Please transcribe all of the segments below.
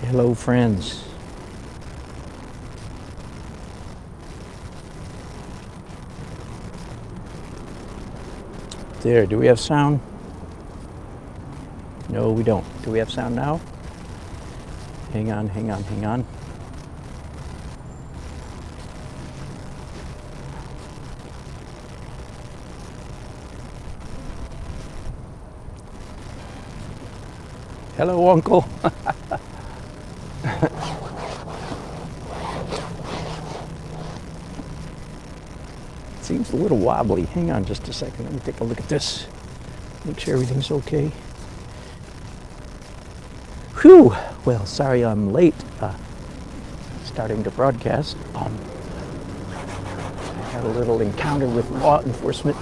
Hello, friends. There, do we have sound? No, we don't. Do we have sound now? Hang on. Hello, Uncle. Seems a little wobbly. Hang on just a second. Let me take a look at this. Make sure everything's okay. Whew. Well, sorry I'm late starting to broadcast. I had a little encounter with law enforcement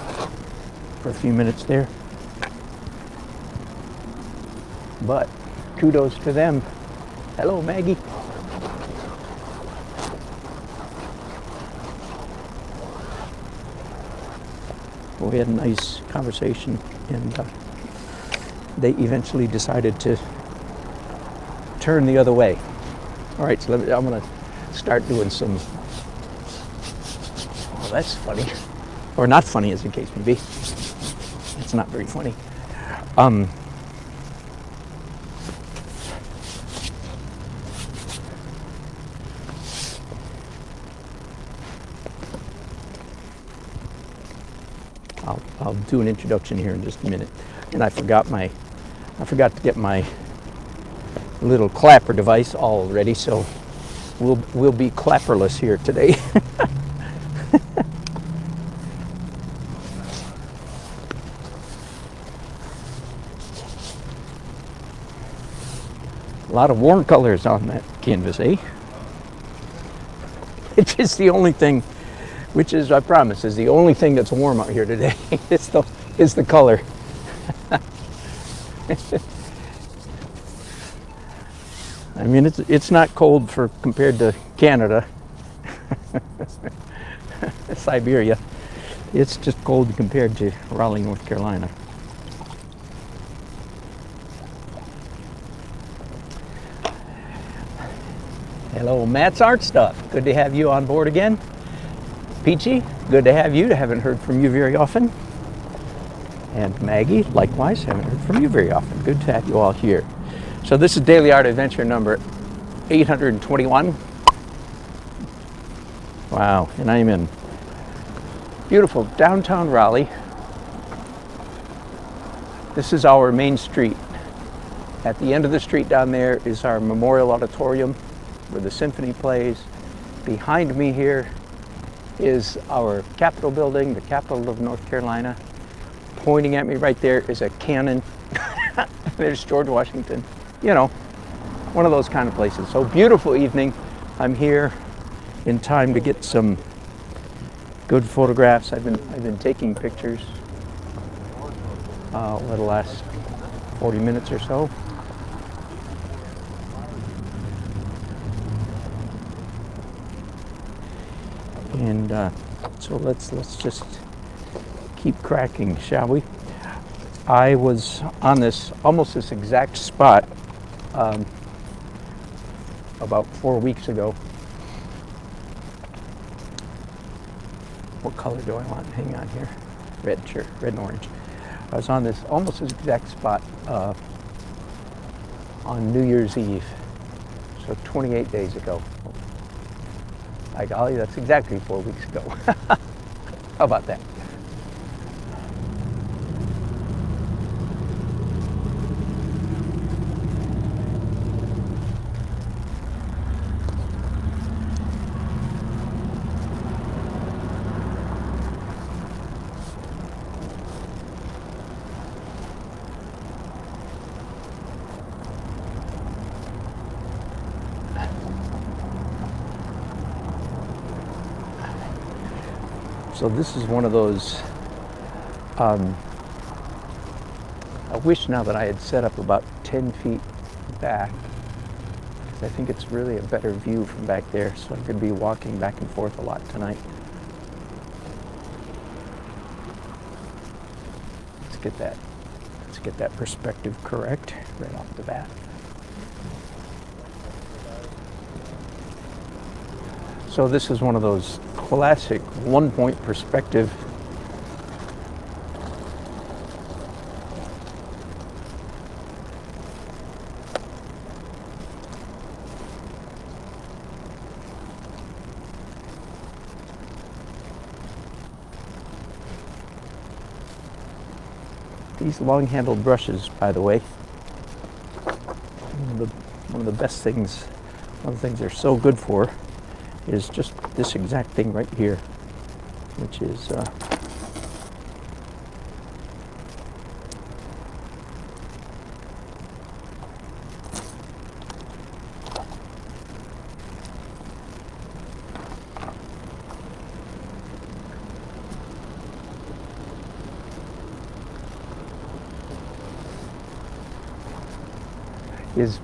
for a few minutes there. But kudos to them. Hello, Maggie. Well, we had a nice conversation, and they eventually decided to turn the other way. All right, so I'm going to start doing some. Oh, that's funny, or not funny, as the case may be. It's not very funny. I'll do an introduction here in just a minute. And I forgot to get my little clapper device all ready, so we'll be clapperless here today. A lot of warm colors on that canvas, eh? It's just the only thing, which is, I promise, is the only thing that's warm out here today. is the color. I mean, it's not cold compared to Canada, Siberia. It's just cold compared to Raleigh, North Carolina. Hello, Matt's Art Stuff. Good to have you on board again. Peachy, good to have you. I haven't heard from you very often. And Maggie, likewise, haven't heard from you very often. Good to have you all here. So this is Daily Art Adventure number 821. Wow, and I'm in beautiful downtown Raleigh. This is our main street. At the end of the street down there is our Memorial Auditorium where the symphony plays. Behind me here is our Capitol building, the capital of North Carolina. Pointing at me right there is a cannon. There's George Washington. You know, one of those kind of places. So beautiful evening. I'm here in time to get some good photographs. I've been taking pictures over the last 40 minutes or so. And so let's just keep cracking, shall we? I was on almost this exact spot about 4 weeks ago. What color do I want? Hang on here. Red, sure, red and orange. I was on almost this exact spot on New Year's Eve, so 28 days ago. By golly, that's exactly 4 weeks ago. How about that? So this is one of those, I wish now that I had set up about 10 feet back, because I think it's really a better view from back there, so I could be walking back and forth a lot tonight. Let's get that perspective correct right off the bat. So this is one of those classic one-point perspective These long-handled brushes, by the way, one of the best things, one of the things they're so good for is just this exact thing right here, which is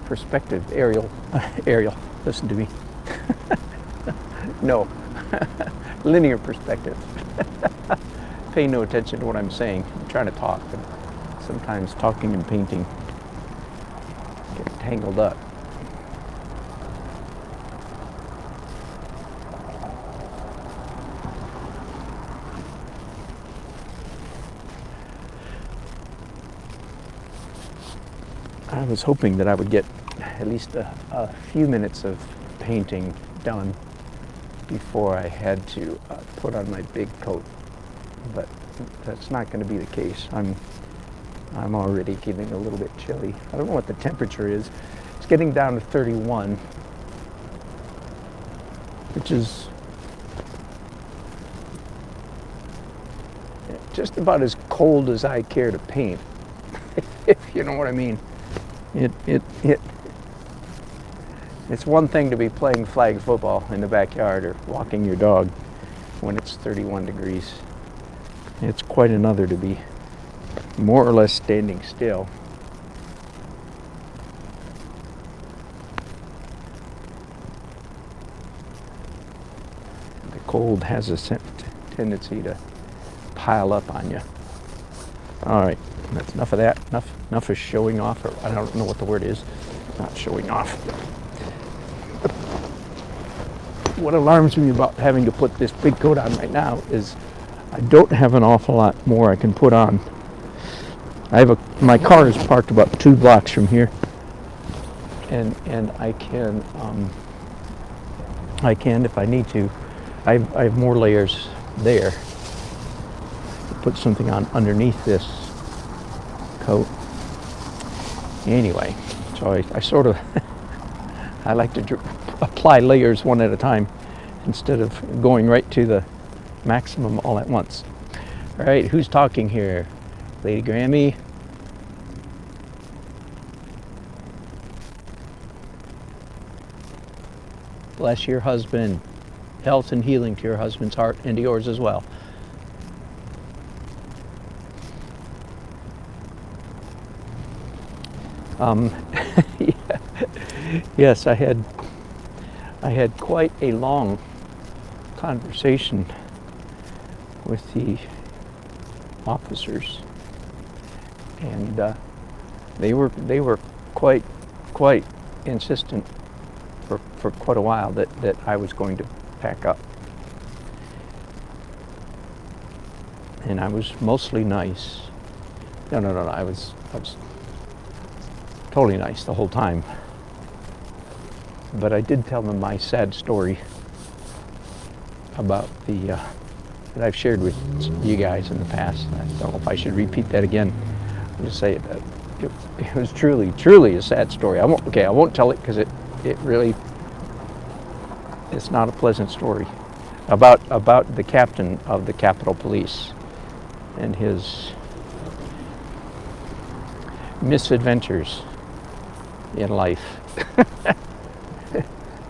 perspective. Ariel, listen to me. No, linear perspective. Pay no attention to what I'm saying. I'm trying to talk, and sometimes talking and painting get tangled up. I was hoping that I would get at least a few minutes of painting done before I had to put on my big coat, but that's not going to be the case. I'm already getting a little bit chilly. I don't know what the temperature is. It's getting down to 31, which is just about as cold as I care to paint, if you know what I mean. It's one thing to be playing flag football in the backyard or walking your dog when it's 31 degrees. It's quite another to be more or less standing still. The cold has a tendency to pile up on you. All right, that's enough of that. Enough of showing off, or I don't know what the word is. Not showing off. What alarms me about having to put this big coat on right now is I don't have an awful lot more I can put on. My car is parked about 2 blocks from here, and I can if I need to. I have more layers there. Put something on underneath this coat. Anyway, so I sort of I like to apply layers one at a time instead of going right to the maximum all at once. All right, who's talking here? Lady Grammy? Bless your husband. Health and healing to your husband's heart and to yours as well. Yes, I had quite a long conversation with the officers, and they were quite insistent for quite a while that I was going to pack up, and I was mostly nice. No, I was totally nice the whole time. But I did tell them my sad story about that I've shared with you guys in the past. I don't know if I should repeat that again. I'll just say it was truly a sad story. I won't tell it because it really, it's not a pleasant story about the captain of the Capitol Police and his misadventures in life.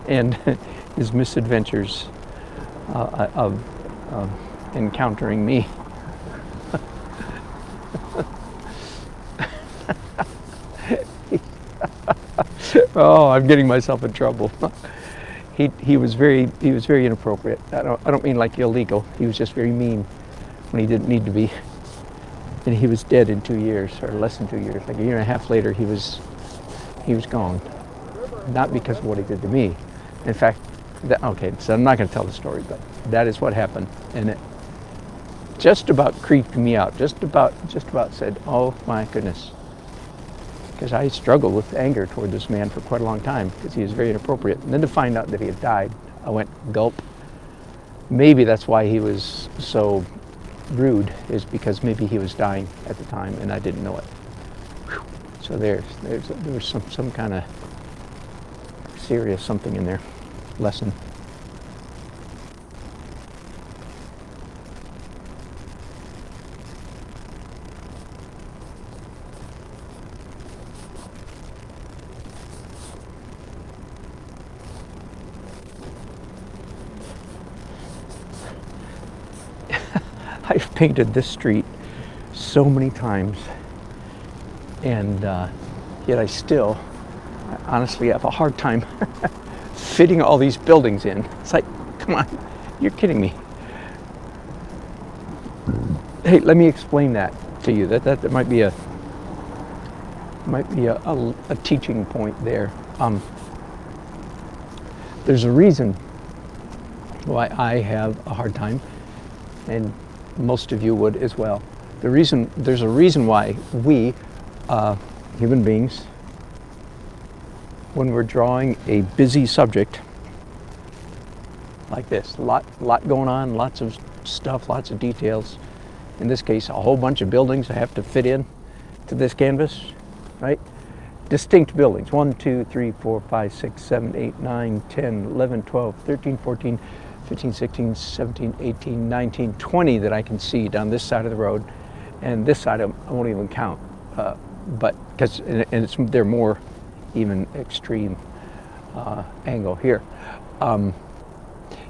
And his misadventures of encountering me. Oh, I'm getting myself in trouble. He was very inappropriate. I don't mean like illegal. He was just very mean when he didn't need to be. And he was dead in 2 years, or less than 2 years. Like a year and a half later, he was gone. Not because of what he did to me. In fact, Okay, so I'm not going to tell the story, but that is what happened, and it just about creeped me out. Just about said, "Oh my goodness," because I struggled with anger toward this man for quite a long time because he was very inappropriate. And then to find out that he had died, I went gulp. Maybe that's why he was so rude, is because maybe he was dying at the time and I didn't know it. Whew. So there was some kind of serious something in there, lesson. I've painted this street so many times, and yet I honestly have a hard time fitting all these buildings in. It's like, come on, you're kidding me. Hey, let me explain that to you. That might be a teaching point there. There's a reason why I have a hard time, and most of you would as well. There's a reason why we, human beings, when we're drawing a busy subject like this, a lot going on, lots of stuff, lots of details. In this case, a whole bunch of buildings I have to fit in to this canvas, right? Distinct buildings, 1, 2, 3, 4, 5, 6, 7, 8, 9, 10, 11, 12, 13, 14, 15, 16, 17, 18, 19, 20 that I can see down this side of the road, and this side I won't even count, but because they're more even extreme angle here.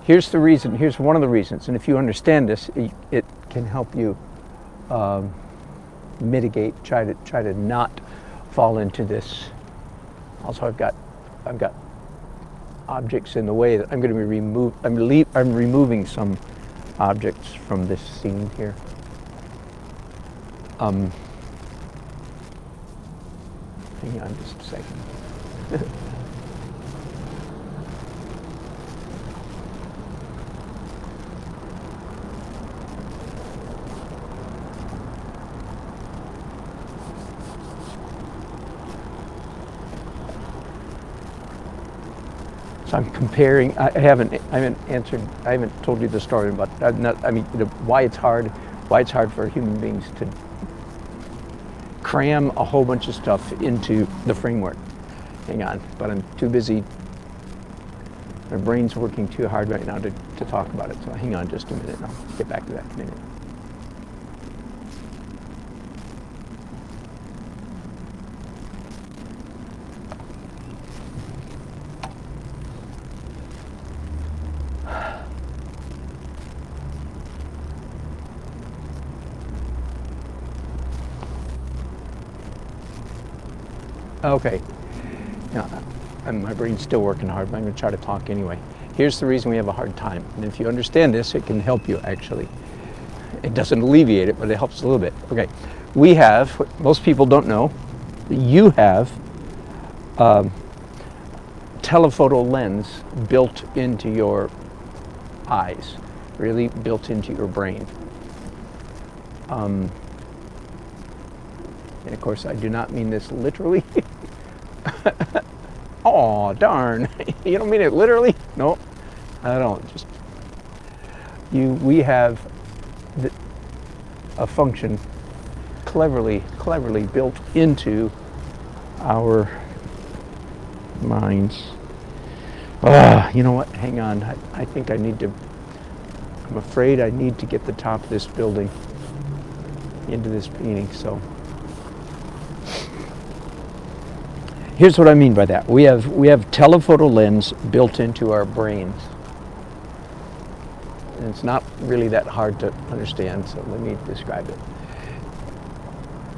Here's the reason. Here's one of the reasons, and if you understand this, it can help you mitigate. Try to not fall into this. Also, I've got objects in the way that I'm going to be I'm removing some objects from this scene here. Hang on just a second. So I'm comparing. I haven't told you the story about. Why it's hard for human beings to cram a whole bunch of stuff into the framework. Hang on, but I'm too busy. My brain's working too hard right now to talk about it. So hang on just a minute, and I'll get back to that in a minute. Okay, now, my brain's still working hard, but I'm going to try to talk anyway. Here's the reason we have a hard time, and if you understand this, it can help you actually. It doesn't alleviate it, but it helps a little bit. Okay, we have, what most people don't know, you have telephoto lens built into your eyes, really built into your brain. And of course, I do not mean this literally. Oh, darn. You don't mean it literally? No, I don't. Just we have a function cleverly built into our minds. You know what? Hang on. I think I'm afraid I need to get the top of this building into this painting, so. Here's what I mean by that. We have telephoto lens built into our brains. And it's not really that hard to understand, so let me describe it.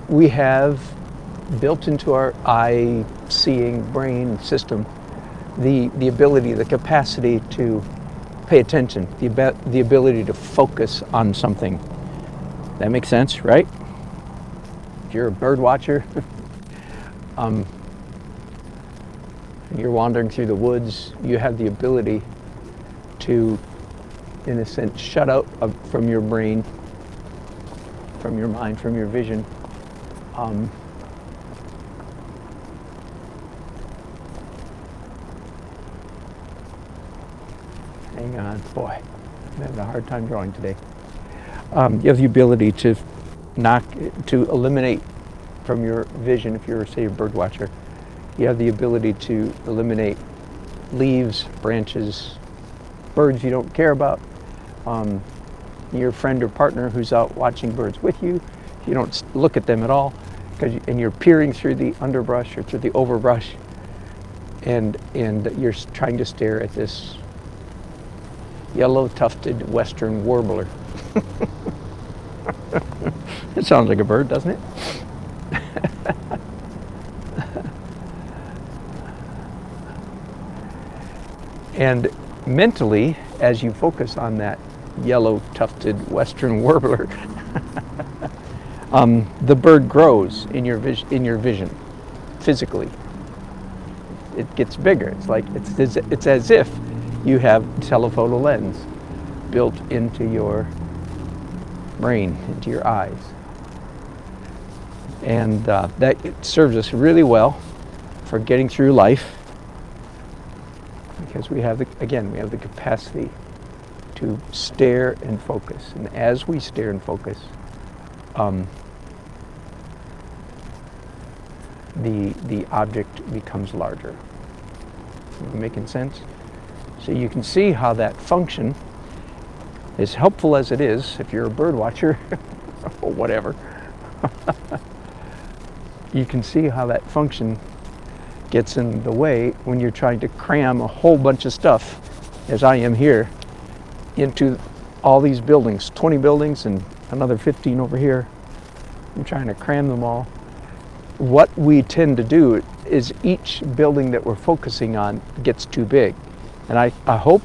We have built into our eye-seeing brain system the ability, the capacity to pay attention, the ability to focus on something. That makes sense, right? If you're a bird watcher, you're wandering through the woods, you have the ability to, in a sense, shut out from your brain, from your mind, from your vision. Hang on, boy, I'm having a hard time drawing today. You have the ability to eliminate from your vision, if you're, say, a bird watcher, you have the ability to eliminate leaves, branches, birds you don't care about, your friend or partner who's out watching birds with you. You don't look at them at all, and you're peering through the underbrush or through the overbrush, and you're trying to stare at this yellow-tufted western warbler. It sounds like a bird, doesn't it? And mentally, as you focus on that yellow-tufted western warbler, the bird grows in your vision, physically. It gets bigger. It's like it's as if you have telephoto lens built into your brain, into your eyes, and that serves us really well for getting through life, because we have the capacity to stare and focus, and as we stare and focus, the object becomes larger. Am I making sense? So you can see how that function, as helpful as it is, if you're a bird watcher or whatever, you can see how that function gets in the way when you're trying to cram a whole bunch of stuff, as I am here, into all these buildings, 20 buildings and another 15 over here. I'm trying to cram them all. What we tend to do is each building that we're focusing on gets too big. And I hope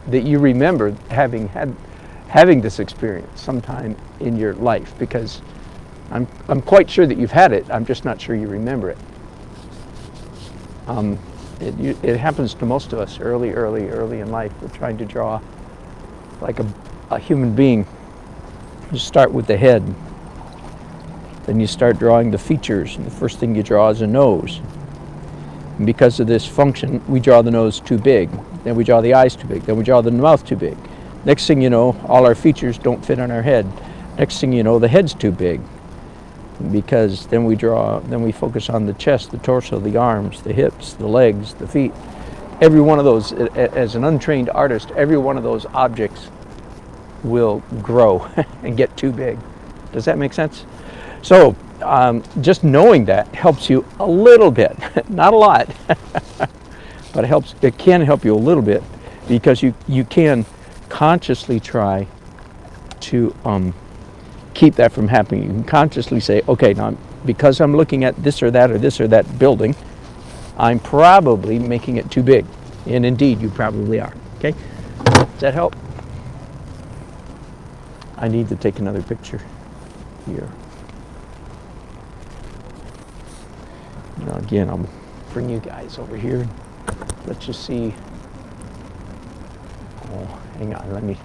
that you remember having this experience sometime in your life, because I'm quite sure that you've had it. I'm just not sure you remember it. It happens to most of us early in life. We're trying to draw like a human being. You start with the head, then you start drawing the features, and the first thing you draw is a nose. And because of this function, we draw the nose too big, then we draw the eyes too big, then we draw the mouth too big. Next thing you know, all our features don't fit on our head. Next thing you know, the head's too big, because then we focus on the chest, the torso, the arms, the hips, the legs, the feet. Every one of those, as an untrained artist, every one of those objects will grow and get too big. Does that make sense? So just knowing that helps you a little bit, not a lot, but it can help you a little bit, because you can consciously try to keep that from happening. You can consciously say, okay, now because I'm looking at this or that building, I'm probably making it too big. And indeed, you probably are. Okay? Does that help? I need to take another picture here. Now again, I'll bring you guys over here. Let's just see. Oh, hang on. Let me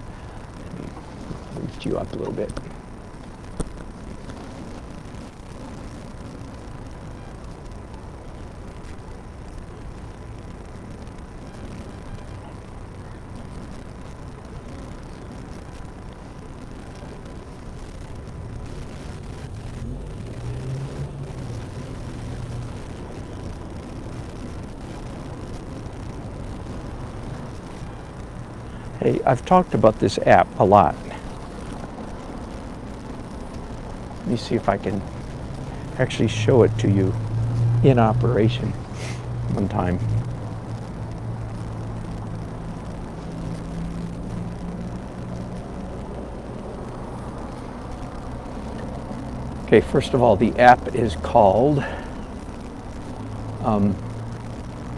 lift you up a little bit. Hey, I've talked about this app a lot. Let me see if I can actually show it to you in operation one time. Okay, first of all, the app is called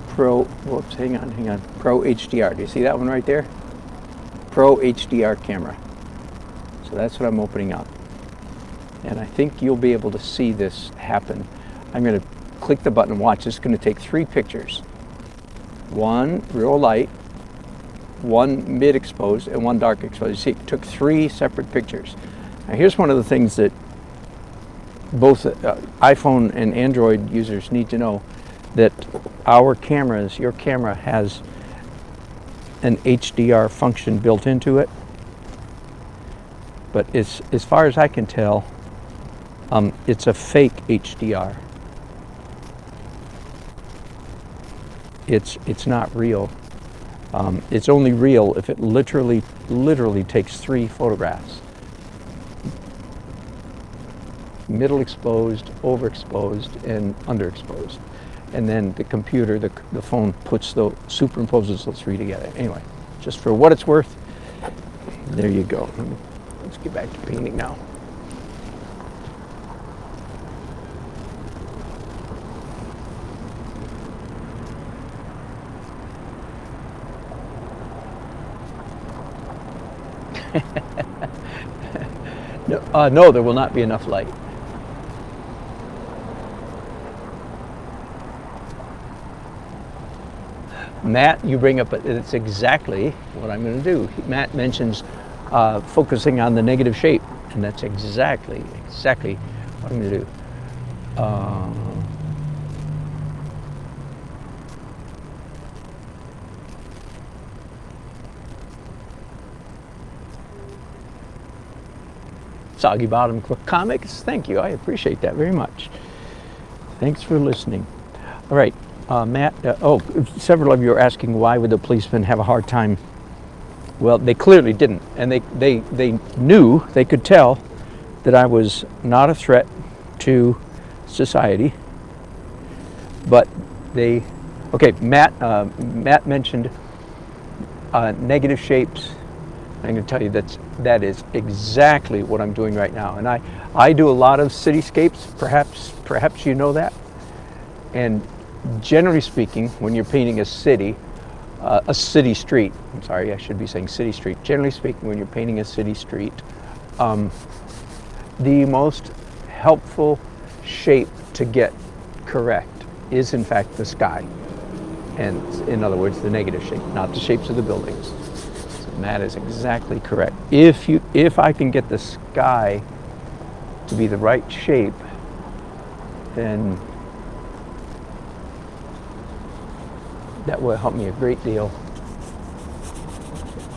Pro HDR. Do you see that one right there? Pro HDR camera. So that's what I'm opening up. And I think you'll be able to see this happen. I'm going to click the button and watch. It's going to take 3 pictures. One, real light. one mid-exposed and one dark exposed. You see, it took 3 separate pictures. Now here's one of the things that both iPhone and Android users need to know, that our cameras, your camera has an HDR function built into it, but as far as I can tell, it's a fake HDR. It's not real. It's only real if it literally takes 3 photographs. Middle exposed, overexposed, and underexposed. And then the computer, the phone superimposes those 3 together. Anyway, just for what it's worth, there you go. Let's get back to painting now. No, there will not be enough light. Matt, you bring up, it's exactly what I'm going to do. Matt mentions focusing on the negative shape, and that's exactly what I'm going to do. Soggy Bottom Comics, thank you. I appreciate that very much. Thanks for listening. All right, Matt, several of you are asking why would the policemen have a hard time. Well, they clearly didn't, and they knew, they could tell that I was not a threat to society, but Matt mentioned negative shapes. I'm going to tell you that is exactly what I'm doing right now, and I do a lot of cityscapes. Perhaps you know that. And generally speaking, when you're painting a city street. I'm sorry, I should be saying city street. Generally speaking, when you're painting a city street, the most helpful shape to get correct is in fact the sky, and in other words, the negative shape, not the shapes of the buildings. Matt is exactly correct. If I can get the sky to be the right shape, then that will help me a great deal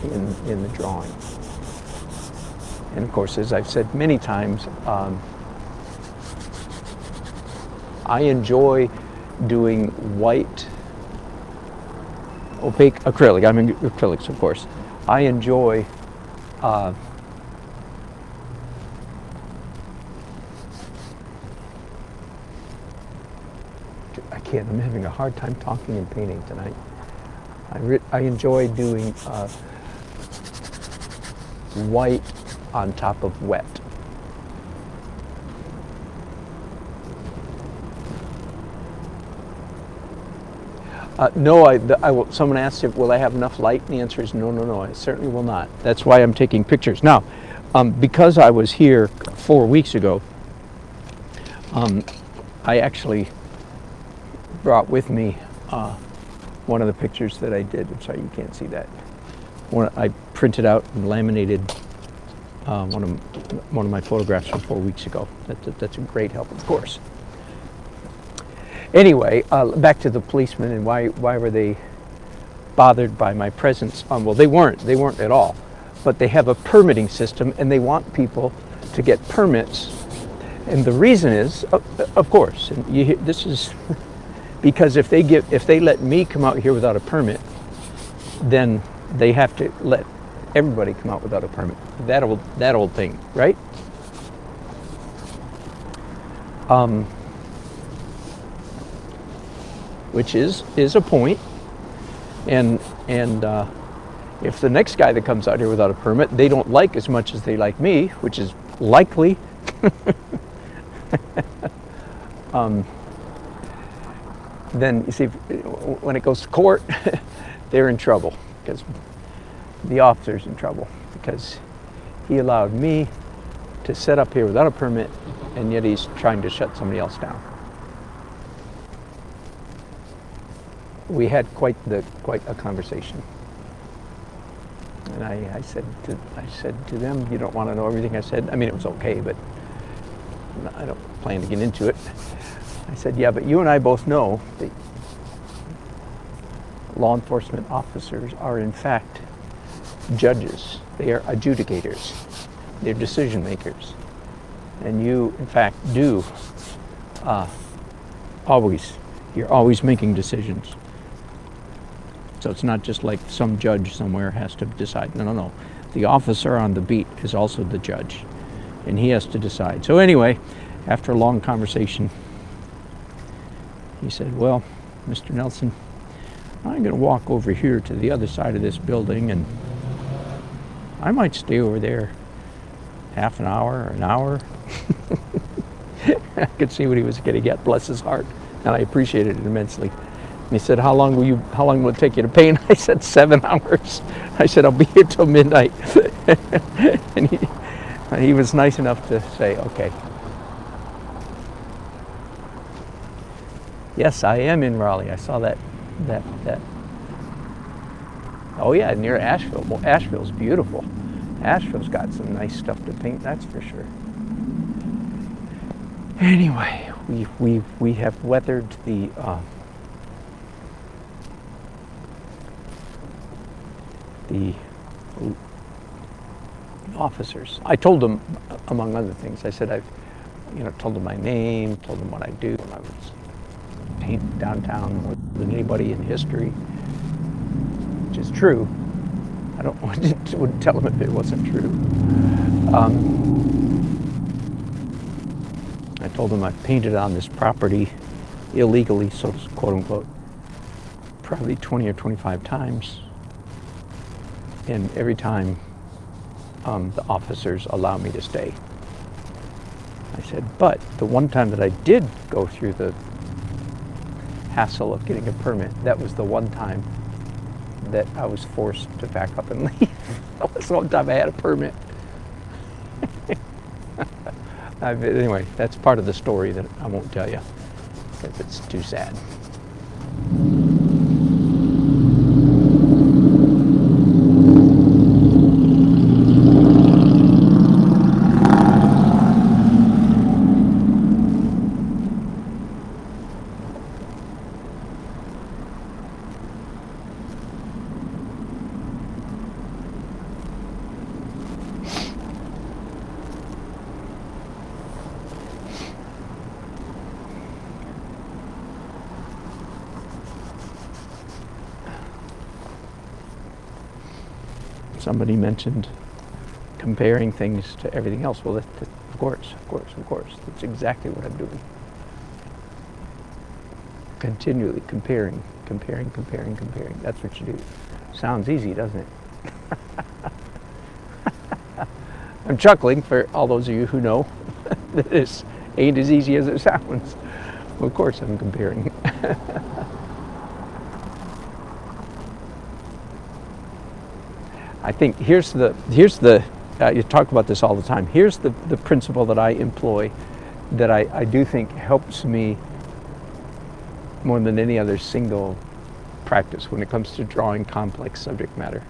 in the drawing. And of course, as I've said many times, I enjoy doing white, opaque acrylic. I mean acrylics, of course. I enjoy I can't, I'm having a hard time talking and painting tonight. I enjoy doing white on top of wet. No, someone asked if will I have enough light, and the answer is no, I certainly will not. That's why I'm taking pictures. Now, because I was here 4 weeks ago, I actually brought with me one of the pictures that I did. I'm sorry, you can't see that. I printed out and laminated one of my photographs from 4 weeks ago. That's a great help, of course. Anyway, back to the policemen and why were they bothered by my presence? Well, they weren't at all, but they have a permitting system and they want people to get permits. And the reason is, of course, and this is because if they let me come out here without a permit, then they have to let everybody come out without a permit. That old thing, right? Which is a point, and if the next guy that comes out here without a permit they don't like as much as they like me, which is likely, then you see, when it goes to court, they're in trouble, because the officer's in trouble, because he allowed me to set up here without a permit, and yet he's trying to shut somebody else down. We had quite a conversation. And I said to them, you don't want to know everything I said. I mean, it was okay, but I don't plan to get into it. I said, yeah, but you and I both know that law enforcement officers are in fact judges. They are adjudicators. They're decision makers. And you, in fact, do you're always making decisions. So it's not just like some judge somewhere has to decide. No, no, no. The officer on the beat is also the judge, and he has to decide. So anyway, after a long conversation, he said, well, Mr. Nelson, I'm going to walk over here to the other side of this building, and I might stay over there half an hour or an hour. I could see what he was going to get, bless his heart, and I appreciated it immensely. And he said, how long will it take you to paint? I said, 7 hours. I said, I'll be here till midnight. And he was nice enough to say, okay. Yes, I am in Raleigh. I saw that. Oh yeah, near Asheville. Well, Asheville's beautiful. Asheville's got some nice stuff to paint, that's for sure. Anyway, we have weathered the officers. I told them, among other things, I said I've told them my name, told them what I do. I was paint downtown more than anybody in history, which is true. I wouldn't tell them if it wasn't true. I told them I painted on this property illegally, so quote unquote, probably 20 or 25 times. And every time the officers allow me to stay. I said, but the one time that I did go through the hassle of getting a permit, that was the one time that I was forced to pack up and leave. That was the one time I had a permit. Anyway, that's part of the story that I won't tell you because it's too sad. Somebody mentioned comparing things to everything else. Well, of course. That's exactly what I'm doing. Continually comparing. That's what you do. Sounds easy, doesn't it? I'm chuckling for all those of you who know that this ain't as easy as it sounds. Well, of course I'm comparing. I think here's the you talk about this all the time. Here's the principle that I employ that I do think helps me more than any other single practice when it comes to drawing complex subject matter.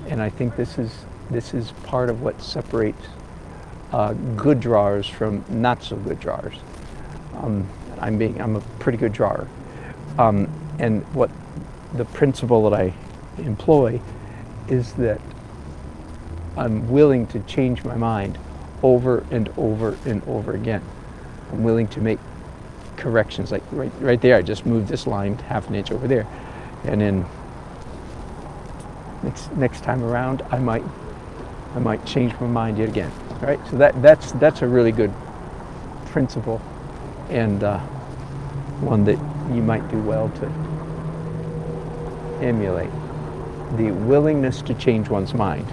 And I think this is part of what separates good drawers from not so good drawers. I'm a pretty good drawer, and what the principle that I employ is that I'm willing to change my mind over and over and over again. I'm willing to make corrections, like right there. I just moved this line half an inch over there, and then next time around I might change my mind yet again. Right? So that's a really good principle, and one that you might do well to emulate. The willingness to change one's mind.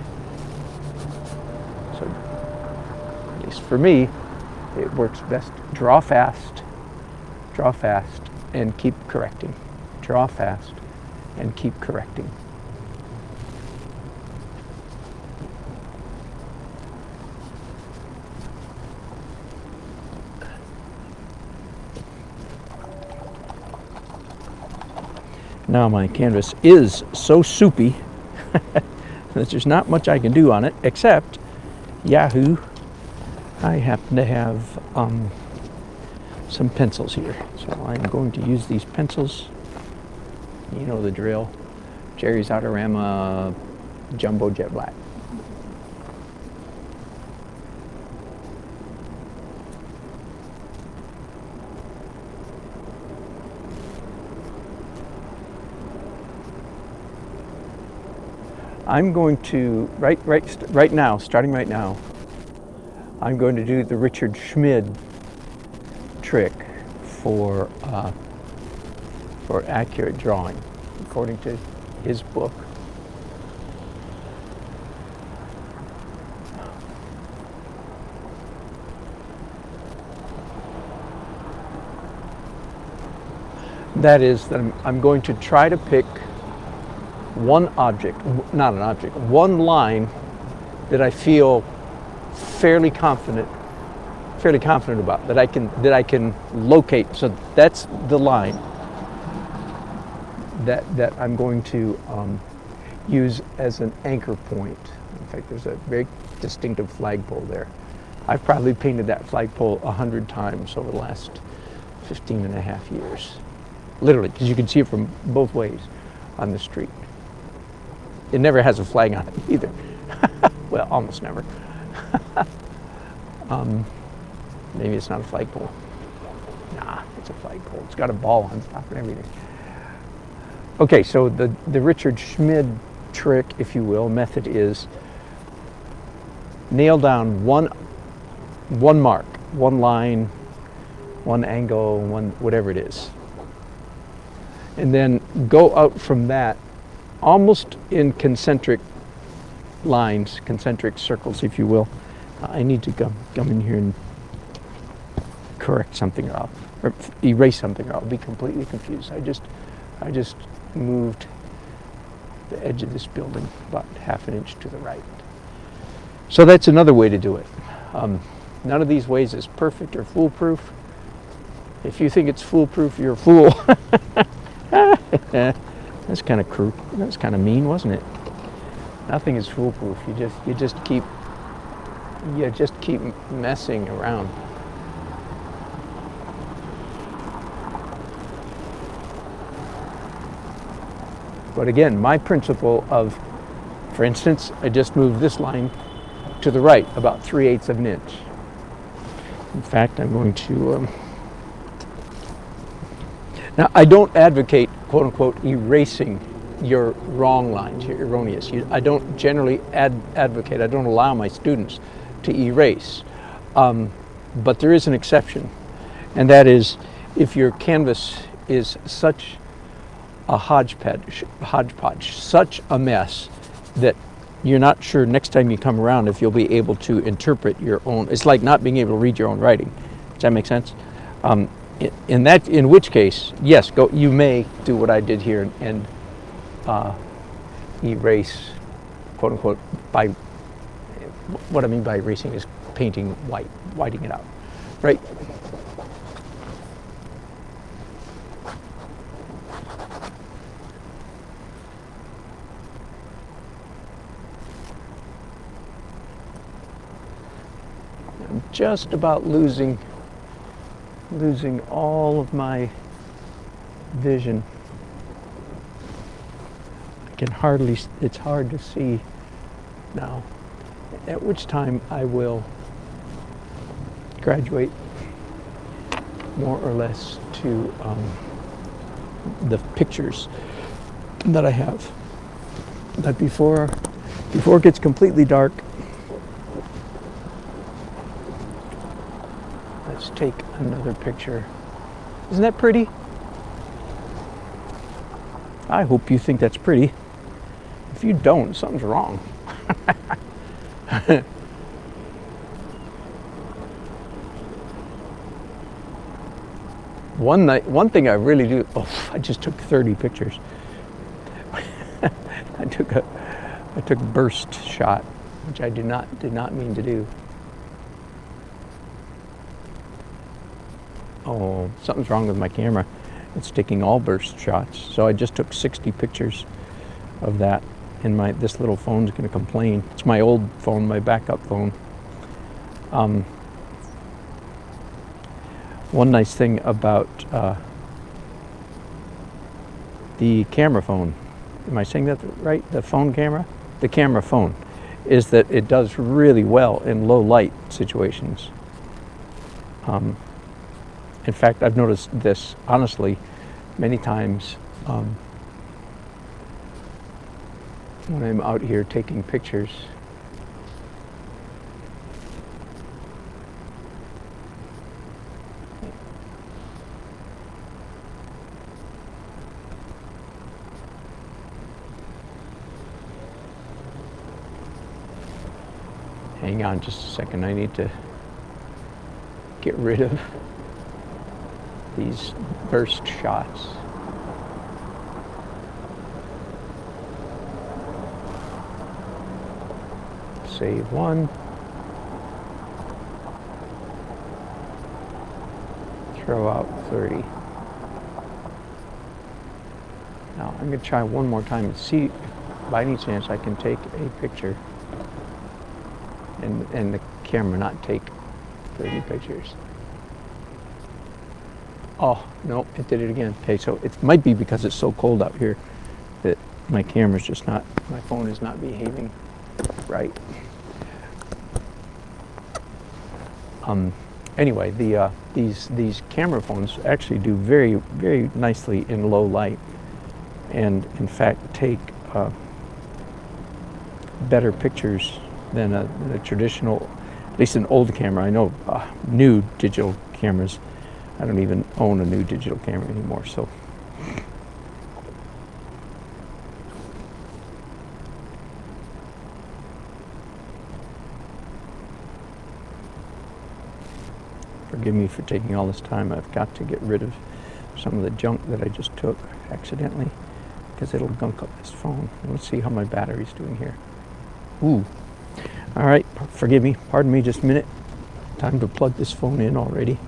So, at least for me, it works best. Draw fast, and keep correcting. Draw fast, and keep correcting. Now my canvas is so soupy that there's not much I can do on it, except, yahoo, I happen to have some pencils here. So I'm going to use these pencils. You know the drill. Jerry's Autorama Jumbo Jet Black. I'm going to, right now, starting right now, I'm going to do the Richard Schmid trick for accurate drawing, according to his book. That is that I'm going to try to pick one object, not an object, one line that I feel fairly confident about, that I can locate. So that's the line that I'm going to use as an anchor point. In fact, there's a very distinctive flagpole there. I've probably painted that flagpole 100 times over the last 15 and a half years. Literally, because you can see it from both ways on the street. It never has a flag on it either. Well, almost never. Maybe it's not a flagpole. Nah, it's a flagpole. It's got a ball on top and everything. Okay, so the Richard Schmid trick, if you will, method is nail down one mark, one line, one angle, one whatever it is. And then go out from that almost in concentric lines, concentric circles, if you will. I need to come in here and correct something or erase something or I'll be completely confused. I just moved the edge of this building about half an inch to the right. So that's another way to do it. None of these ways is perfect or foolproof. If you think it's foolproof, you're a fool. That's kind of cruel. That's kind of mean, wasn't it? Nothing is foolproof. You just keep messing around. But again, my principle of, for instance, I just moved this line to the right about 3/8 of an inch. In fact, I'm going to. Now, I don't advocate, quote unquote, erasing your wrong lines, your erroneous. I don't generally advocate, I don't allow my students to erase. But there is an exception, and that is if your canvas is such a hodgepodge, such a mess that you're not sure next time you come around if you'll be able to interpret your own. It's like not being able to read your own writing. Does that make sense? In which case, yes, you may do what I did here and erase, quote unquote, by, what I mean by erasing is painting whiting it out, right? I'm just about losing all of my vision. I can hardly, it's hard to see now, at which time I will graduate more or less to the pictures that I have. But before it gets completely dark, let's take another picture. Isn't that pretty? I hope you think that's pretty. If you don't, something's wrong. One thing I really do, I just took 30 pictures. I took a burst shot, which I did not mean to do. Oh, something's wrong with my camera. It's taking all burst shots. So I just took 60 pictures of that, and this little phone's going to complain. It's my old phone, my backup phone. One nice thing about the camera phone, am I saying that right? The phone camera? The camera phone, is that it does really well in low light situations. In fact, I've noticed this, honestly, many times when I'm out here taking pictures. Hang on just a second, I need to get rid of these burst shots. Save one. Throw out 30. Now I'm going to try one more time and see if by any chance I can take a picture and the camera not take 30 pictures. Oh, no, it did it again. Okay, so it might be because it's so cold out here that my camera's just not, my phone is not behaving right. Anyway, these camera phones actually do very, very nicely in low light, and in fact take better pictures than a traditional, at least an old camera. I know new digital cameras. I don't even own a new digital camera anymore, so. Forgive me for taking all this time. I've got to get rid of some of the junk that I just took accidentally, because it'll gunk up this phone. Let's see how my battery's doing here. Ooh. All right, forgive me, pardon me just a minute. Time to plug this phone in already.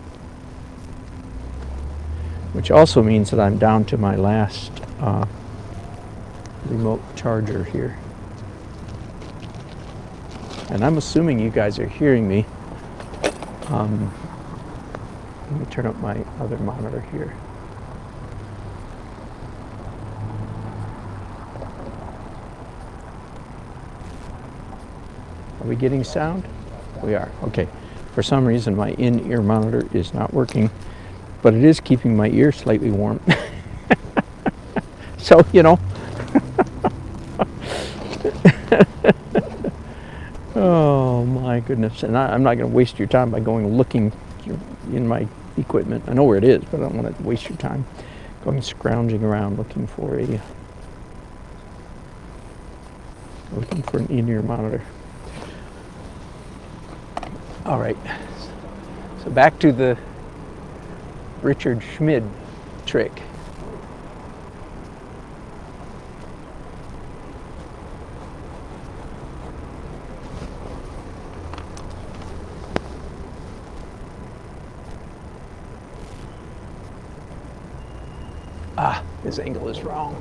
Which also means that I'm down to my last remote charger here. And I'm assuming you guys are hearing me. Let me turn up my other monitor here. Are we getting sound? We are, okay. For some reason my in-ear monitor is not working, but it is keeping my ear slightly warm. So, you know. Oh my goodness. And I'm not going to waste your time by going looking in my equipment. I know where it is, but I don't want to waste your time going scrounging around looking for an in-ear monitor. All right. So back to the Richard Schmid trick. Ah, this angle is wrong.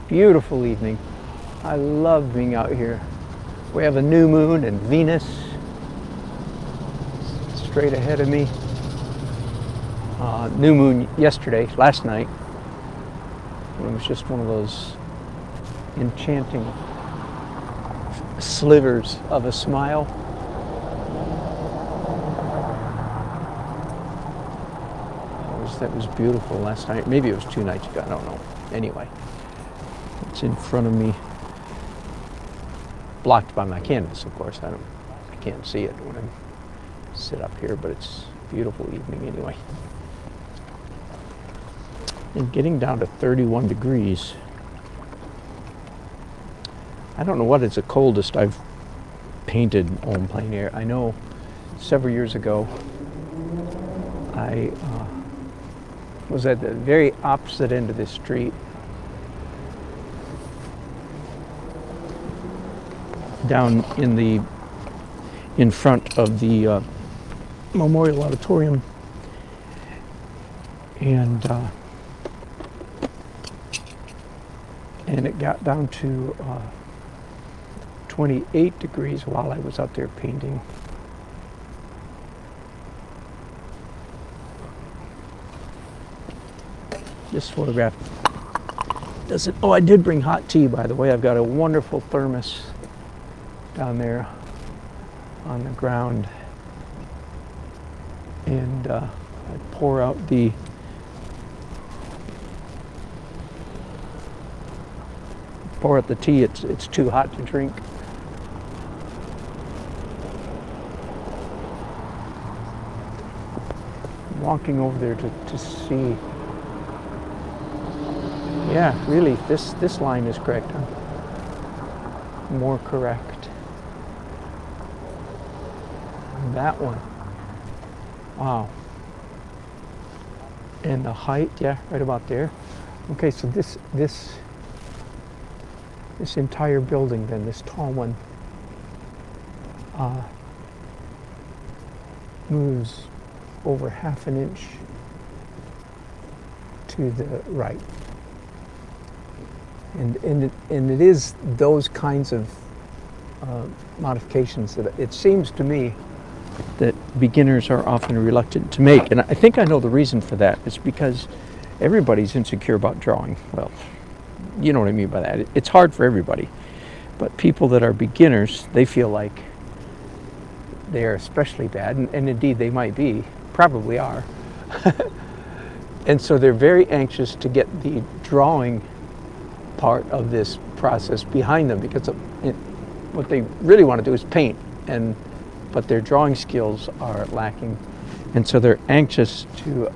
Beautiful evening. I love being out here. We have a new moon and Venus straight ahead of me. New moon last night. It was just one of those enchanting slivers of a smile. That was beautiful last night. Maybe it was 2 nights ago, I don't know. Anyway, it's in front of me, blocked by my canvas, of course. I can't see it when I sit up here, but it's a beautiful evening anyway. And getting down to 31 degrees. I don't know what is the coldest I've painted on plein air. I know several years ago, I was at the very opposite end of this street, down in front of the Memorial Auditorium, and it got down to 28 degrees while I was out there painting. This photograph doesn't, oh, I did bring hot tea, by the way. I've got a wonderful thermos down there on the ground, and I pour out the tea. It's too hot to drink. I'm walking over there to see. Yeah, really, this line is correct, huh? More correct. And that one. Wow. And the height, yeah, right about there. Okay, so this entire building then, this tall one, moves over half an inch to the right. And it is those kinds of modifications that it seems to me that beginners are often reluctant to make. And I think I know the reason for that. It's because everybody's insecure about drawing. Well, you know what I mean by that. It's hard for everybody. But people that are beginners, they feel like they are especially bad. And indeed, they might be, probably are. And so they're very anxious to get the drawing part of this process behind them, because what they really want to do is paint, but their drawing skills are lacking, and so they're anxious to,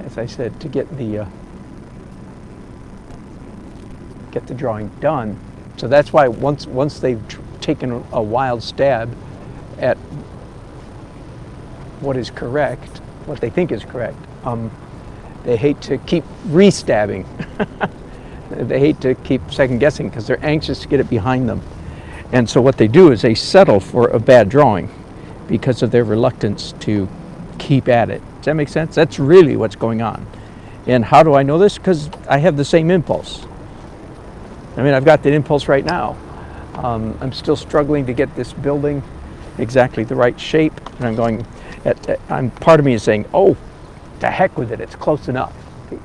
as I said, to get the drawing done. So that's why once they've taken a wild stab at what is correct, what they think is correct, they hate to keep re-stabbing. They hate to keep second guessing because they're anxious to get it behind them. And so what they do is they settle for a bad drawing because of their reluctance to keep at it. Does that make sense? That's really what's going on. And how do I know this? Because I have the same impulse. I mean, I've got that impulse right now. I'm still struggling to get this building exactly the right shape. And I'm going, part of me is saying, oh, to heck with it, it's close enough,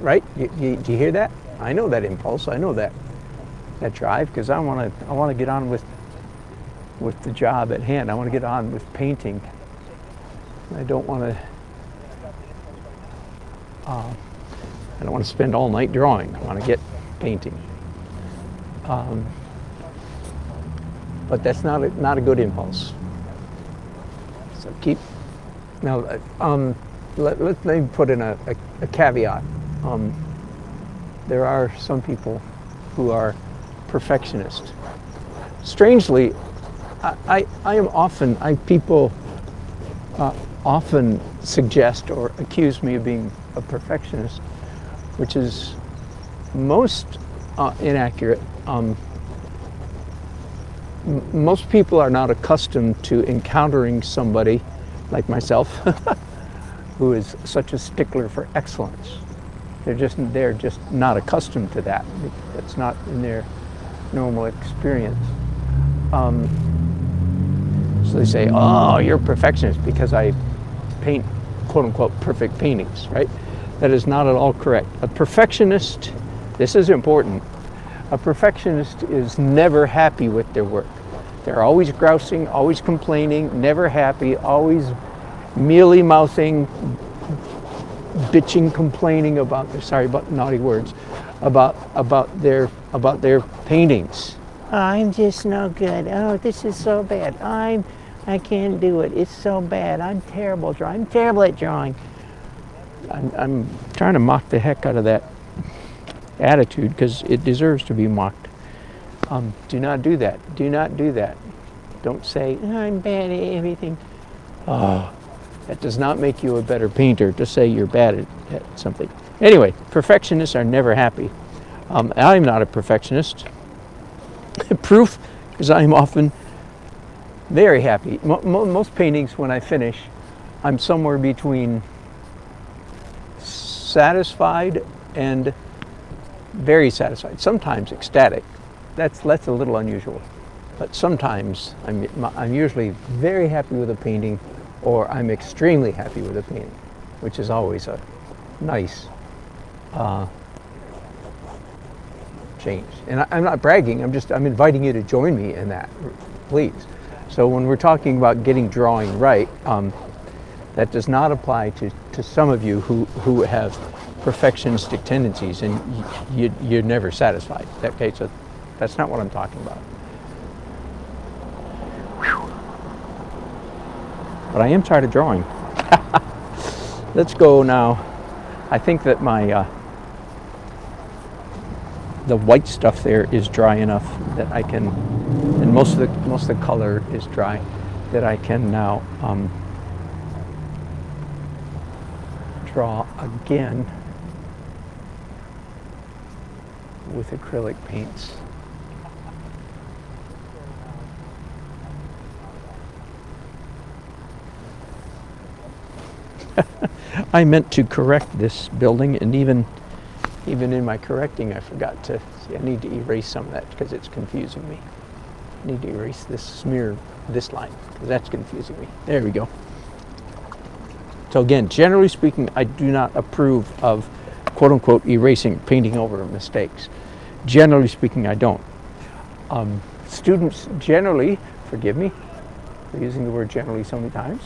right? Do you hear that? I know that impulse. I know that drive, because I want to get on with the job at hand. I want to get on with painting. I don't want to spend all night drawing. I want to get painting. But that's not a good impulse. So let me put in a caveat. There are some people who are perfectionists. Strangely, people often suggest or accuse me of being a perfectionist, which is most inaccurate. Most people are not accustomed to encountering somebody like myself who is such a stickler for excellence. They're just not accustomed to that. It's not in their normal experience. So they say, oh, you're a perfectionist because I paint quote unquote perfect paintings, right? That is not at all correct. A perfectionist, this is important, a perfectionist is never happy with their work. They're always grousing, always complaining, never happy, always mealy-mouthing, bitching, complaining about, sorry about naughty words, about their paintings. Oh, I'm just no good. Oh, this is so bad. I can't do it. It's so bad. I'm terrible drawing. I'm terrible at drawing. I'm trying to mock the heck out of that attitude because it deserves to be mocked. Do not do that. Do not do that. Don't say, I'm bad at everything. Oh, that does not make you a better painter to say you're bad at something. Anyway, perfectionists are never happy. I'm not a perfectionist. Proof is I'm often very happy. Most paintings, when I finish, I'm somewhere between satisfied and very satisfied. Sometimes ecstatic. That's a little unusual. But sometimes I'm usually very happy with a painting, or I'm extremely happy with a painting, which is always a nice change. And I'm not bragging, I'm inviting you to join me in that, please. So when we're talking about getting drawing right, that does not apply to some of you who have perfectionistic tendencies and you're never satisfied. Okay, so that's not what I'm talking about. Whew. But I am tired of drawing. Let's go now. I think that my the white stuff there is dry enough that I can, and most of the color is dry, that I can now draw again with acrylic paints. I meant to correct this building, and even in my correcting, I forgot to see. I need to erase some of that because it's confusing me. I need to erase this smear, this line, because that's confusing me. There we go. So again, generally speaking, I do not approve of quote-unquote erasing, painting over mistakes. Generally speaking, I don't. Students generally, forgive me for using the word generally so many times,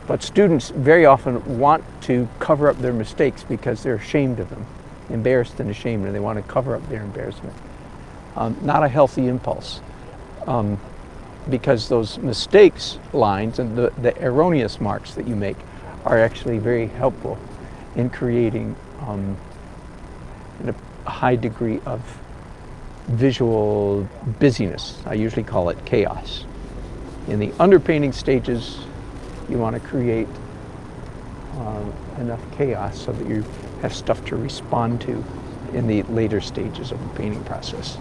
but students very often want to cover up their mistakes because they're ashamed of them, embarrassed and ashamed, and they want to cover up their embarrassment. Not a healthy impulse, because those mistakes lines and the erroneous marks that you make are actually very helpful in creating a high degree of visual busyness. I usually call it chaos. In the underpainting stages, you want to create enough chaos so that you have stuff to respond to in the later stages of the painting process.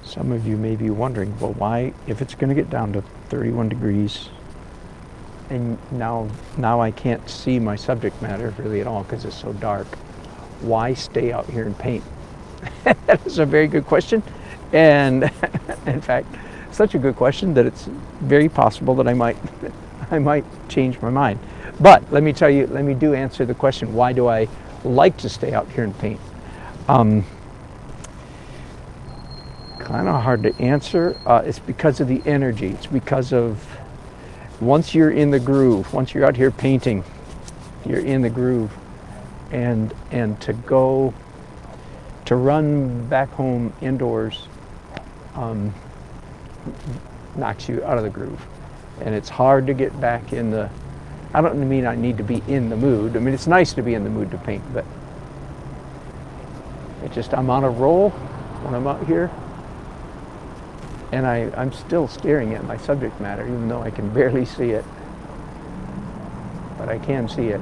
Some of you may be wondering, well, why, if it's going to get down to 31 degrees, and now I can't see my subject matter really at all because it's so dark, why stay out here and paint? That is a very good question, and in fact, such a good question that it's very possible that I might change my mind. But let me tell you, let me answer the question, why do I like to stay out here and paint? Kind of hard to answer. It's because of the energy. It's because of once you're in the groove, once you're out here painting, you're in the groove, and to run back home indoors knocks you out of the groove, and it's hard to get back in the. I don't mean I need to be in the mood. I mean, it's nice to be in the mood to paint, but it's just I'm on a roll when I'm out here. And I'm still staring at my subject matter, even though I can barely see it. But I can see it.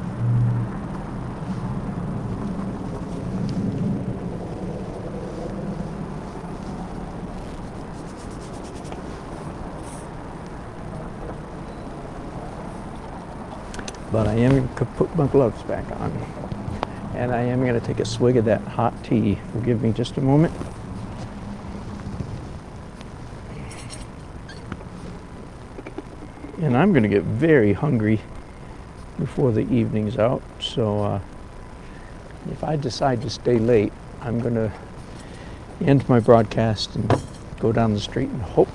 But I am going to put my gloves back on. And I am going to take a swig of that hot tea. Forgive me just a moment. And I'm going to get very hungry before the evening's out, so if I decide to stay late, I'm going to end my broadcast and go down the street and hope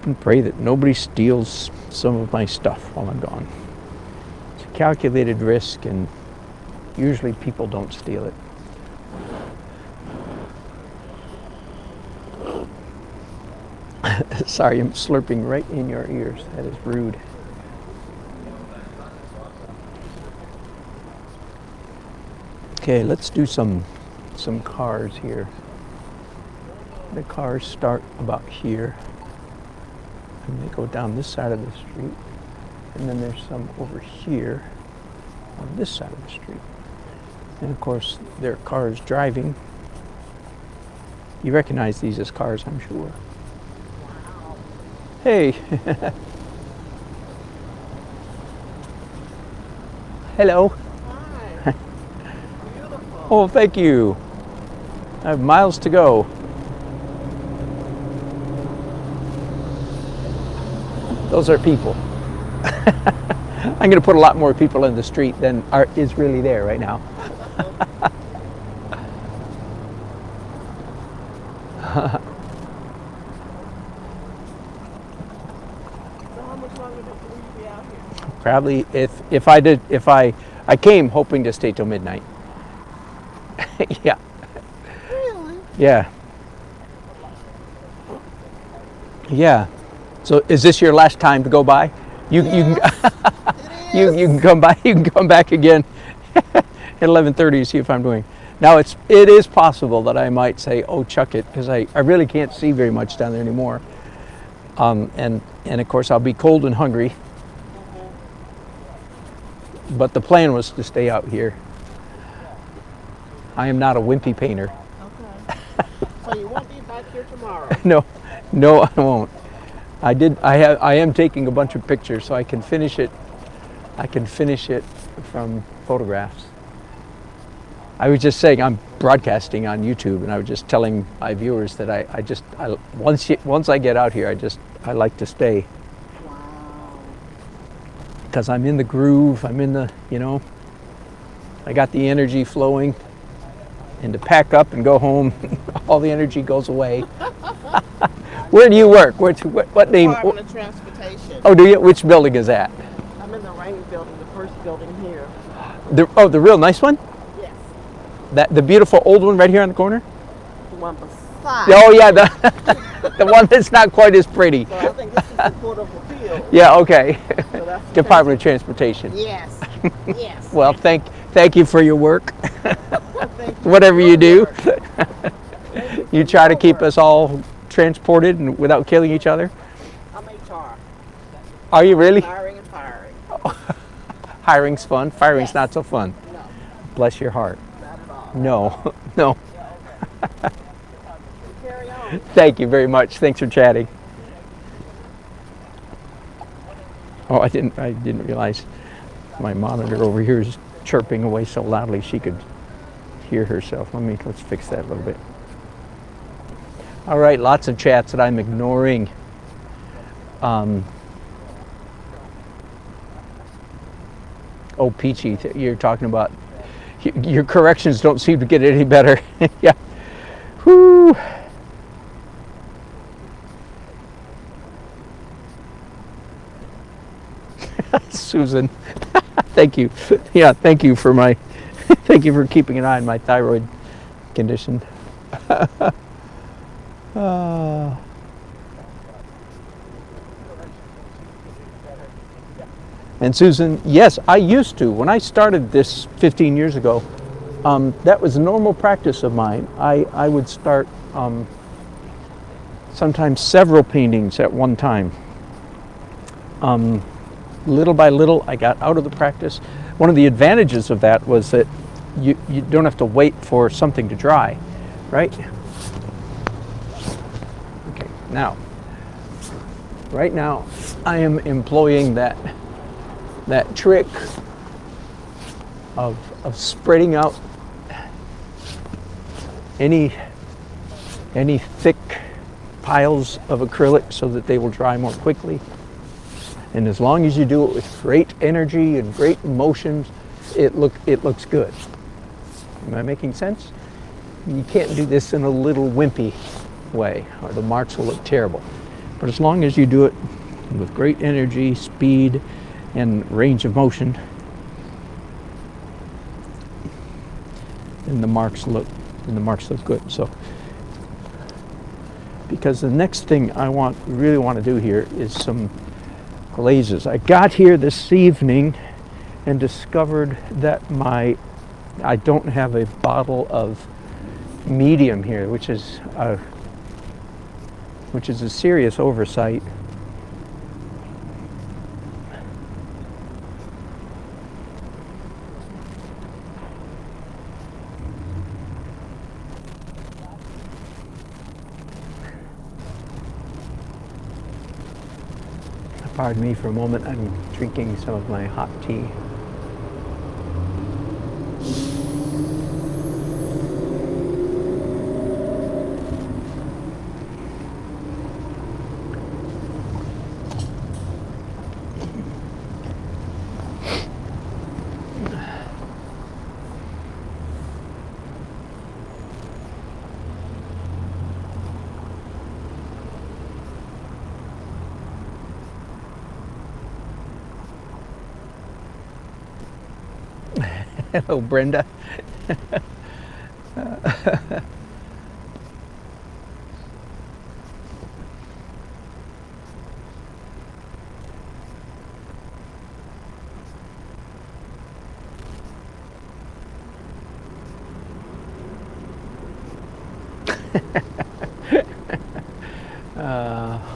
and pray that nobody steals some of my stuff while I'm gone. It's a calculated risk, and usually people don't steal it. Sorry, I'm slurping right in your ears. That is rude. Okay, let's do some cars here. The cars start about here, and they go down this side of the street, and then there's some over here on this side of the street. And of course, there are cars driving. You recognize these as cars, I'm sure. Wow. Hey. Hello. Hi. Beautiful. Oh, thank you. I have miles to go. Those are people. I'm going to put a lot more people in the street than is really there right now. So how much longer will you be out here? Probably if I came hoping to stay till midnight. Yeah. Really? Yeah. Yeah. So is this your last time to go by? You can you can come by. You can come back again at 11:30 to see if I'm doing. Now it is possible that I might say, oh, chuck it, because I really can't see very much down there anymore. And of course I'll be cold and hungry. But the plan was to stay out here. I am not a wimpy painter. Okay. So you won't be back here tomorrow? No, I won't. I am taking a bunch of pictures, so I can finish it. I can finish it from photographs. I was just saying I'm broadcasting on YouTube, and I was just telling my viewers that I once I get out here, I like to stay. Wow. Because I'm in the groove. I'm in the, I got the energy flowing, and to pack up and go home, all the energy goes away. Where do you work? What name? Department of Transportation. Oh, do you? Which building is that? I'm in the Rainy building, the first building here. The real nice one? Yes. The beautiful old one right here on the corner? The one beside. Oh yeah, the one that's not quite as pretty. So I think this is the Court of Appeal. Yeah, okay. So that's the Department of Transportation. Yes. Yes. Well, thank you for your work. Thank you Whatever for you do. your work. You try to keep us all transported and without killing each other. I'm HR. Are you really? Hiring and firing. Hiring's fun. Firing's Yes. not so fun. No, Bless your heart. not at all. No, no. Yeah, okay. Carry on. Thank you very much. Thanks for chatting. Oh, I didn't realize my monitor over here is chirping away so loudly she could hear herself. Let's fix that a little bit. All right, lots of chats that I'm ignoring. Oh, Peachy, you're talking about your corrections don't seem to get any better. Yeah. Whoo. Susan, thank you. Yeah, thank you for thank you for keeping an eye on my thyroid condition. And Susan, yes, I used to. When I started this 15 years ago, that was a normal practice of mine. I would start sometimes several paintings at one time. Little by little, I got out of the practice. One of the advantages of that was that you don't have to wait for something to dry, right? Okay, now, right now, I am employing that trick of spreading out any thick piles of acrylic so that they will dry more quickly. And as long as you do it with great energy and great emotions, it looks good. Am I making sense? You can't do this in a little wimpy way, or the marks will look terrible. But as long as you do it with great energy, speed, and range of motion, then the marks look good. So, because the next thing I really want to do here is some glazes. I got here this evening and discovered that I don't have a bottle of medium here, which is a serious oversight. Pardon me for a moment, I'm drinking some of my hot tea. Hello, Brenda.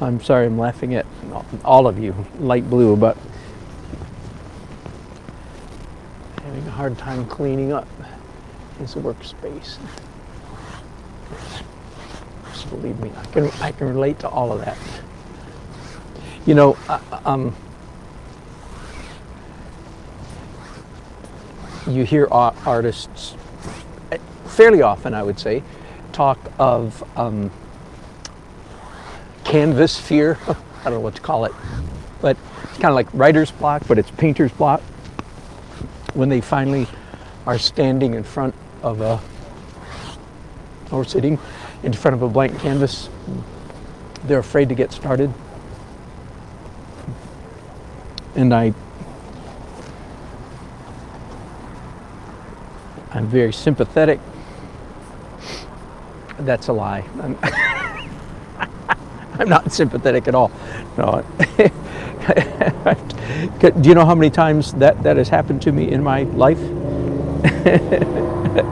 I'm sorry, I'm laughing at all of you, light blue, but having a hard time cleaning up his workspace. Just believe me, I can relate to all of that. You know, you hear artists fairly often, I would say, talk of canvas fear. I don't know what to call it, but it's kind of like writer's block, but it's painter's block. When they finally are standing in front of or sitting in front of a blank canvas, they're afraid to get started. And I'm very sympathetic. That's a lie. I'm not sympathetic at all. No. Do you know how many times that has happened to me in my life?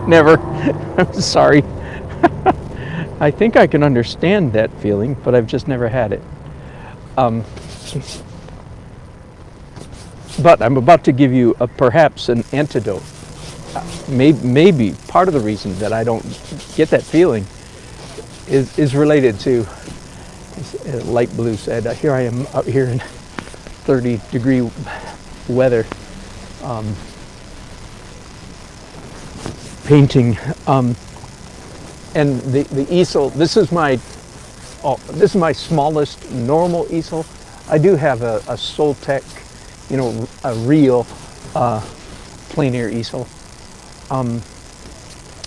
Never. I'm sorry. I think I can understand that feeling, but I've just never had it. But I'm about to give you perhaps an antidote. Maybe part of the reason that I don't get that feeling is related to, as light blue said, here I am out here in 30-degree weather, painting, and the easel. This is my smallest normal easel. I do have a Soltech, a real plein air easel, and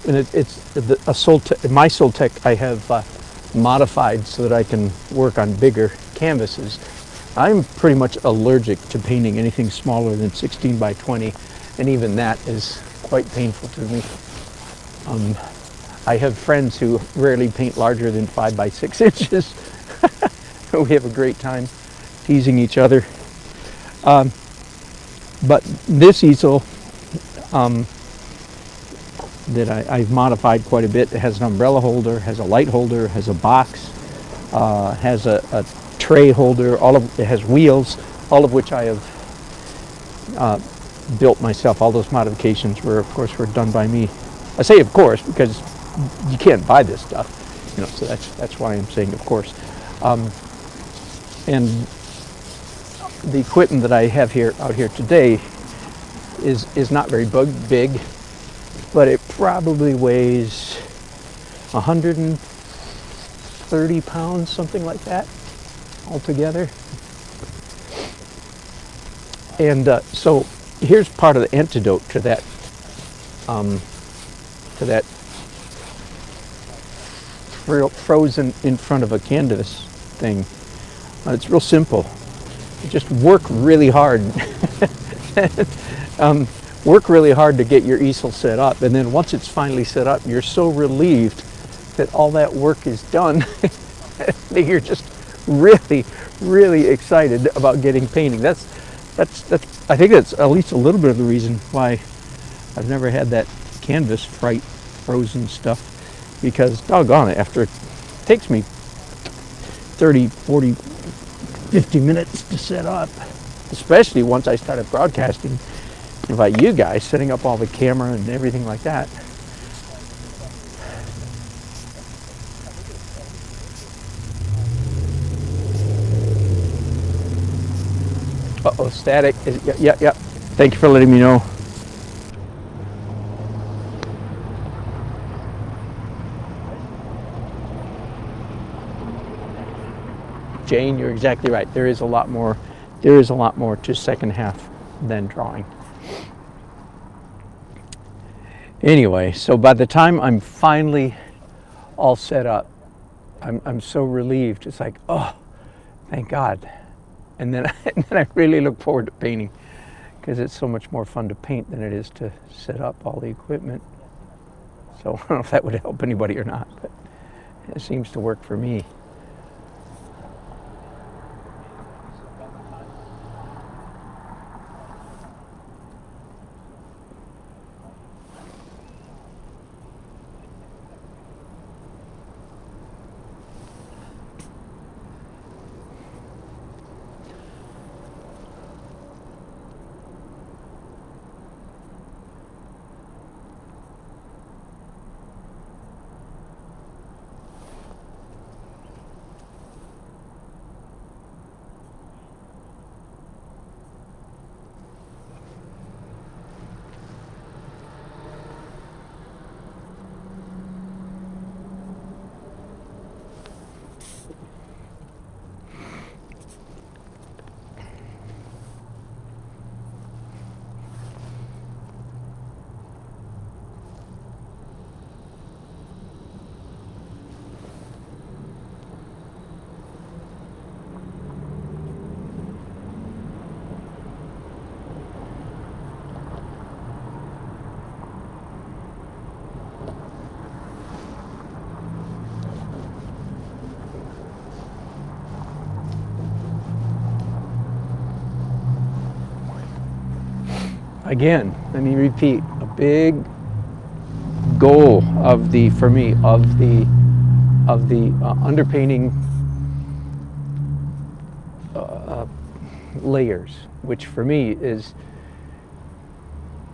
it's a Soltech. My Soltech I have modified so that I can work on bigger canvases. I'm pretty much allergic to painting anything smaller than 16 by 20, and even that is quite painful to me. I have friends who rarely paint larger than 5 by 6 inches. We have a great time teasing each other. But this easel that I've modified quite a bit, it has an umbrella holder, has a light holder, has a box, has a tray holder, it has wheels, all of which I have built myself. All those modifications were done by me. I say of course because you can't buy this stuff, so that's why I'm saying of course. And the equipment that I have out here today is not very big, but it probably weighs 130 pounds, something like that, altogether. And so here's part of the antidote to that frozen in front of a canvas thing. It's real simple. Just work really hard. Work really hard to get your easel set up, and then once it's finally set up, you're so relieved that all that work is done that you're just really, really excited about getting painting. That's I think that's at least a little bit of the reason why I've never had that canvas fright frozen stuff, because doggone it, after it takes me 30, 40, 50 minutes to set up, especially once I started broadcasting about you guys, setting up all the camera and everything like that. Uh-oh, static. Yeah. Thank you for letting me know. Jane, you're exactly right. There is a lot more to second half than drawing. Anyway, so by the time I'm finally all set up, I'm so relieved. It's like, oh, thank God. And then I really look forward to painting, because it's so much more fun to paint than it is to set up all the equipment. So I don't know if that would help anybody or not, but it seems to work for me. Again, let me repeat, a big goal of the underpainting layers, which for me is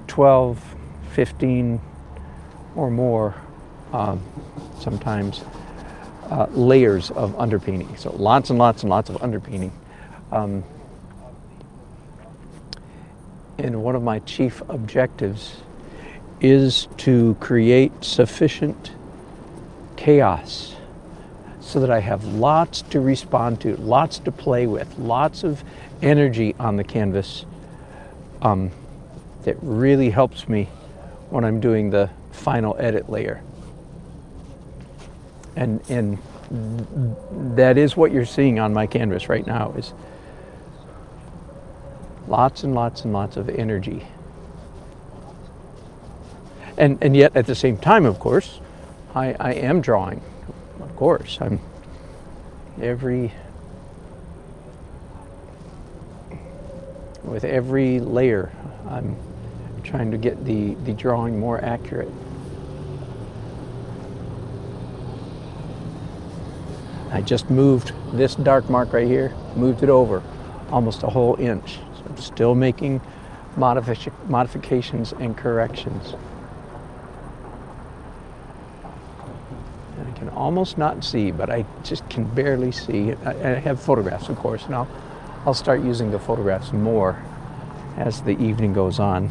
12, 15 or more sometimes layers of underpainting. So lots and lots and lots of underpainting. And one of my chief objectives is to create sufficient chaos so that I have lots to respond to, lots to play with, lots of energy on the canvas that really helps me when I'm doing the final edit layer. And that is what you're seeing on my canvas right now, is lots and lots and lots of energy. And yet at the same time, of course, I am drawing. Of course, I'm with every layer, I'm trying to get the drawing more accurate. I just moved this dark mark right here, moved it over almost a whole inch. So I'm still making modifications and corrections. And I can almost not see, but I just can barely see. I have photographs, of course, and I'll start using the photographs more as the evening goes on.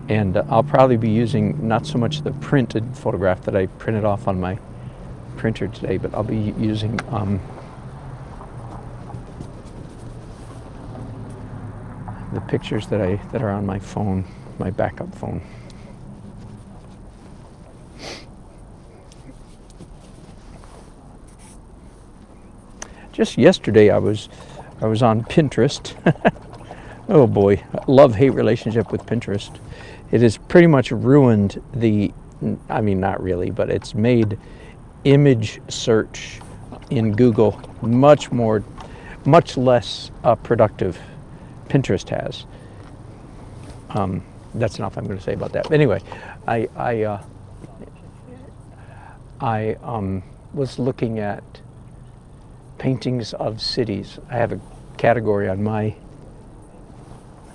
And I'll probably be using not so much the printed photograph that I printed off on my printer today, but I'll be using the pictures that are on my phone, my backup phone. just yesterday I was on Pinterest. Oh boy, love-hate relationship with Pinterest. It has pretty much ruined I mean, not really, but it's made image search in Google much less productive. Pinterest has. That's enough I'm going to say about that. But anyway, I was looking at paintings of cities. I have a category on my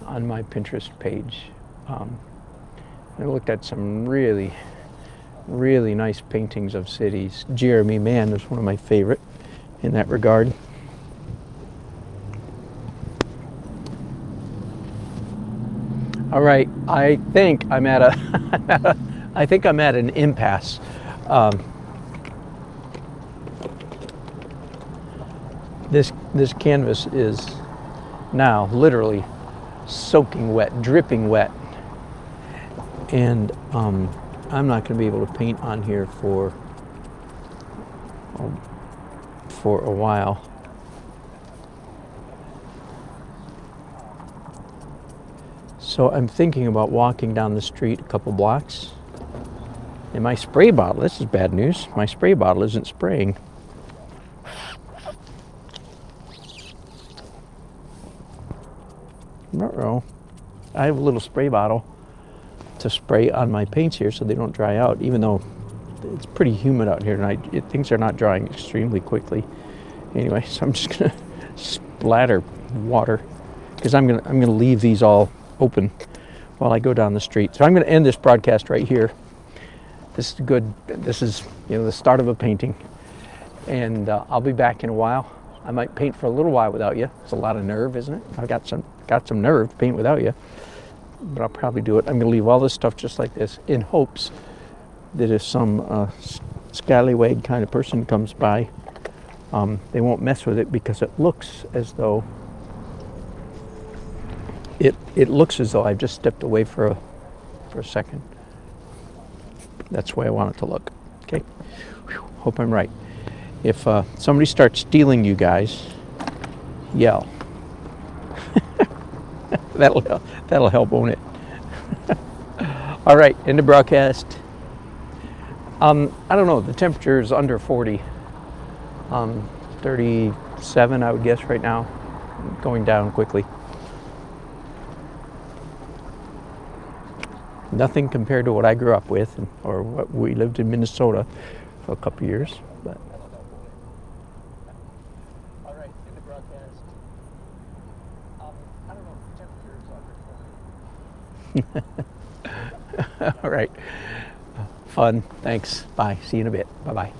Pinterest page. I looked at some really nice paintings of cities. Jeremy Mann is one of my favorite in that regard. All right, I think I'm at an impasse. This canvas is now literally soaking wet, dripping wet, and I'm not going to be able to paint on here for a while. So I'm thinking about walking down the street a couple blocks, and my spray bottle, this is bad news, my spray bottle isn't spraying. Uh-oh. I have a little spray bottle to spray on my paints here so they don't dry out, even though it's pretty humid out here tonight. Things are not drying extremely quickly. Anyway, so I'm just gonna splatter water because I'm gonna leave these all open while I go down the street. So I'm gonna end this broadcast right here. This is good. This is the start of a painting, and I'll be back in a while. I might paint for a little while without you. It's a lot of nerve, isn't it? I've got some nerve to paint without you, but I'll probably do it. I'm going to leave all this stuff just like this in hopes that if some scallywag kind of person comes by, they won't mess with it, because it looks as though I've just stepped away for a second. That's the way I want it to look. Okay. Whew. Hope I'm right. If somebody starts stealing you guys, yell. That'll help, won't it? All right, end of broadcast. I don't know, the temperature is under 40. 37, I would guess, right now. Going down quickly. Nothing compared to what I grew up with, or what we lived in Minnesota for a couple of years. But all right, end of broadcast. I don't know if the temperature is under 40. All right. Fun. Thanks. Bye. See you in a bit. Bye-bye.